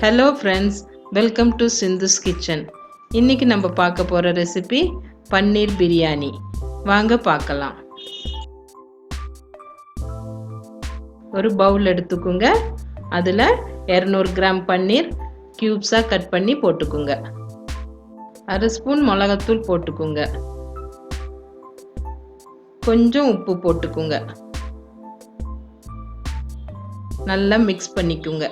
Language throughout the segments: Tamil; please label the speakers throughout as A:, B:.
A: Hello friends, welcome to SINDHU'S KITCHEN. இன்னைக்கு நம்ம பார்க்க போற ரெசிபி பன்னீர் பிரியாணி. வாங்க பார்க்கலாம். ஒரு பவுல் எடுத்துக்கோங்க. அதுல 200 கிராம் பன்னீர் கியூப்ஸா கட் பண்ணி போட்டுக்கோங்க. 1/2 ஸ்பூன் மிளகாய்த்தூள் போட்டுக்கோங்க. கொஞ்சம் உப்பு போட்டுக்கோங்க. நல்லா மிக்ஸ் பண்ணிக்கோங்க.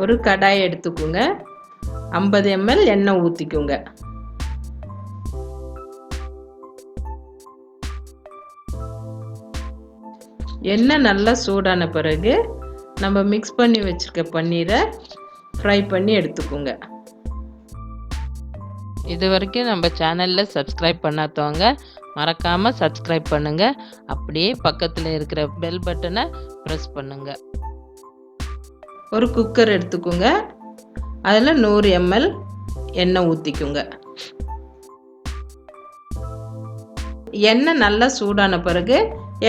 A: ஒரு கடாய் எடுத்துக்கோங்க. 50 ml எண்ணெய் ஊற்றிக்கோங்க. எண்ணெய் நல்லா சூடான பிறகு நம்ம மிக்ஸ் பண்ணி வச்சிருக்க பன்னீரை ஃப்ரை பண்ணி எடுத்துக்கோங்க. இது வரைக்கும் நம்ம சேனலில் சப்ஸ்கிரைப் பண்ணாதவங்க மறக்காமல் சப்ஸ்கிரைப் பண்ணுங்கள். அப்படியே பக்கத்தில் இருக்கிற பெல் பட்டனை ப்ரெஸ் பண்ணுங்கள். ஒரு குக்கர் எடுத்துக்கோங்க. அதில் 100 ml எண்ணெய் ஊற்றிக்கோங்க. எண்ணெய் நல்லா சூடான பிறகு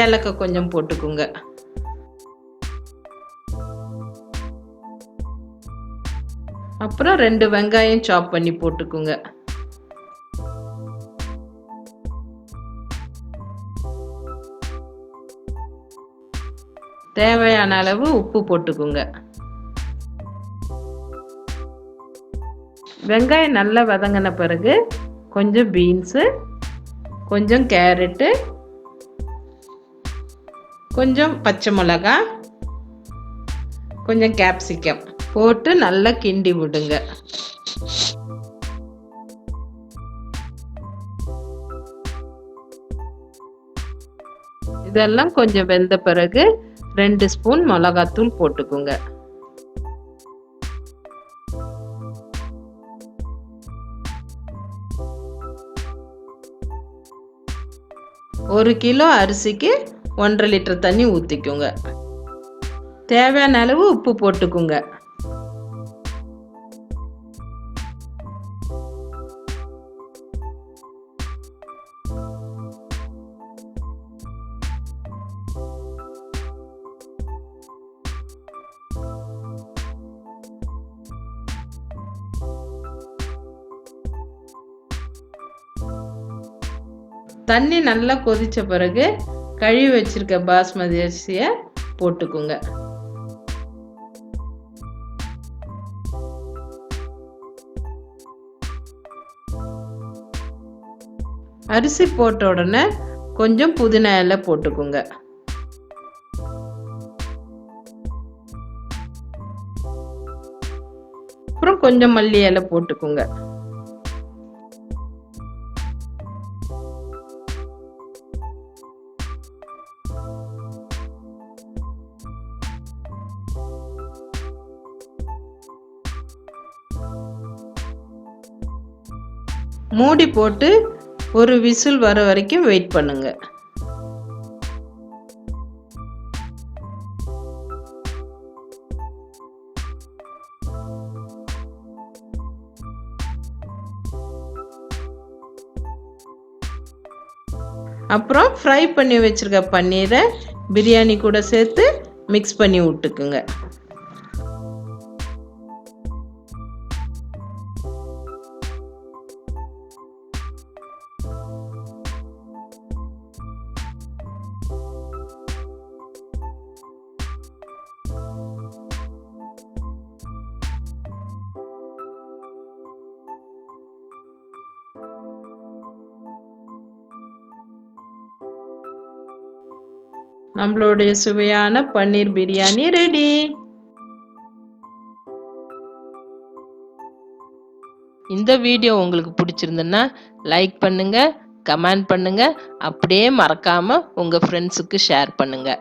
A: ஏலக்காய் கொஞ்சம் போட்டுக்கோங்க. அப்புறம் 2 வெங்காயம் சாப் பண்ணி போட்டுக்கோங்க. தேவையான அளவு உப்பு போட்டுக்கோங்க. வெங்காயம் நல்லா வதங்கின பிறகு கொஞ்சம் பீன்ஸு, கொஞ்சம் கேரட்டு, கொஞ்சம் பச்சை மிளகாய், கொஞ்சம் கேப்சிகம் போட்டு நல்லா கிண்டி விடுங்க. இதெல்லாம் கொஞ்சம் வெந்த பிறகு 2 ஸ்பூன் மிளகாத்தூள் போட்டுக்கோங்க. ஒரு கிலோ அரிசிக்கு 1.5 லிட்டர் தண்ணி ஊற்றிக்கோங்க. தேவையான அளவு உப்பு போட்டுக்கோங்க. தண்ணி நல்லா கொதிச்ச பிறகு கழுவி வச்சிருக்க பாஸ்மதி அரிசியை போட்டுக்கோங்க. அரிசி போட்ட உடனே கொஞ்சம் புதினா இலை போட்டுக்கோங்க. அப்புறம் கொஞ்சம் மல்லி இலை போட்டுக்கோங்க. மூடி போட்டு ஒரு விசில் வர வரைக்கும் வெயிட் பண்ணுங்க. அப்புறம் ஃப்ரை பண்ணி வச்சிருக்க பன்னீரை பிரியாணி கூட சேர்த்து மிக்ஸ் பண்ணி விட்டுக்குங்க. நம்மளுடைய சுவையான பன்னீர் பிரியாணி ரெடி. இந்த வீடியோ உங்களுக்கு பிடிச்சிருந்ததுன்னா லைக் பண்ணுங்க, கமெண்ட் பண்ணுங்க, அப்படியே மறக்காம உங்க ஃப்ரெண்ட்ஸுக்கு ஷேர் பண்ணுங்க.